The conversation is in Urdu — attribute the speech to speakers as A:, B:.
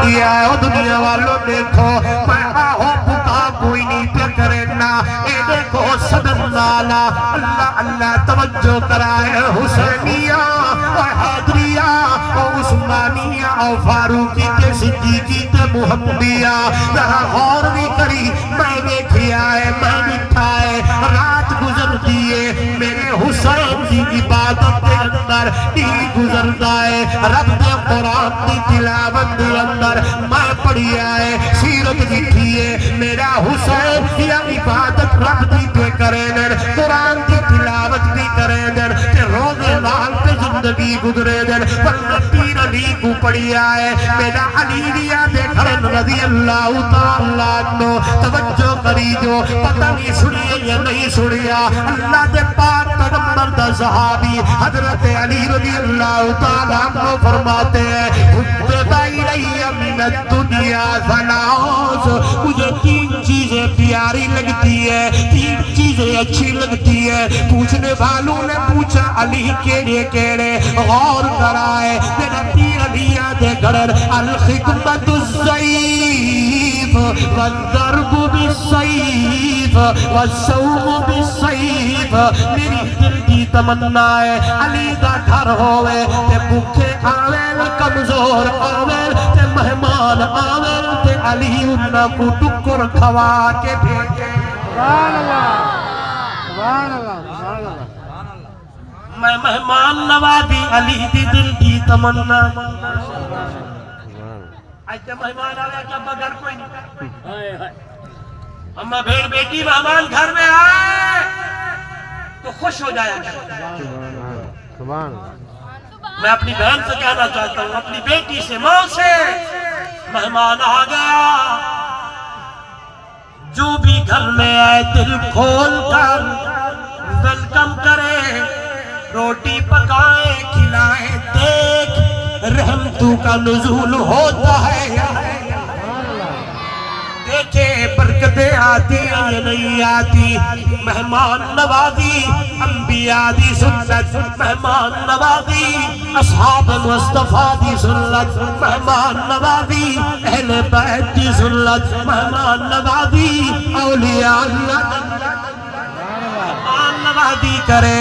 A: دیا ہے. دنیا والوں دیکھو میں آہو پکا کوئی نہیں پہ کرنا. اے دیکھو صدر نالا اللہ اللہ توجہ کرائے. حسینیہ اور حیدریہ اور عثمانیہ اور فاروقی کے صدیقی کے محمدیہ ذرا غور بھی کری. میں دیکھیا ہے میں بٹھا ہے رات گزر دیے میرے حسین کی عبادت کے اندر نہیں گزرتا ہے. رب نے قرآن کی تلاوت کے اندر میں پڑھی ہے سیرت لکھی ہے میرا حسین یا عبادت رب کی پہ کرے در قرآن کی تلاوت بھی کرے در روزے نال پہ زندگی گزرے در. پر پیر علی کو پڑھی ہے میرا علی دیا دیکھن رضی اللہ تعالیٰ عنہ. توجہ کری جو پتہ نہیں سنیے یا نہیں سنیا. اللہ دے پاک پیغمبر دا صحابی حضرت علی رضی اللہ تعالیٰ عنہ فرماتے ہیں حبب الی من الدنیا ثلاث. مجھے تین چیزیں پیاری لگتی ہے تین چیزیں اچھی لگتی ہے. پوچھنے والوں نے پوچھا علی کیڑے کیڑے غور کرائے میرا پیر علی دے گھر الخدمت الضعیف والضرب بالسیف والصوم بالسیف. میری دل کی تمنا ہے علی دا گھر ہوئے تے بھوکے آویں کمزور آویں تے مہمان آویں تے علی انہاں کو ٹکر کھوا کے بھیجے.
B: سبحان اللہ سبحان اللہ سبحان اللہ.
A: میں مہمان نوازی علی دی دل کی تمنا. آج تے مہمان آوے کیا بغیر کوئی نہیں. اما بھیڑ بیٹی مہمان گھر میں آئے تو خوش ہو جایا کرے.
B: سبحان
A: میں اپنی بہن سے کہنا چاہتا ہوں اپنی بیٹی سے ماں سے مہمان آ گیا جو بھی گھر میں آئے دل کھول کر ویلکم کرے. روٹی پکائے کھلائے دیکھ رحمتوں کا نزول ہوتا ہے. دیکھے برکتیں آتی ہیں یا نہیں آتی. مہمان نوازی انبیاء دی سنت مہمان نوازی اصحاب مصطفیٰ دی سنت مہمان نوازی اہل بیت دی سنت مہمان نوازی اولیاء اللہ مہمان نوازی کرے.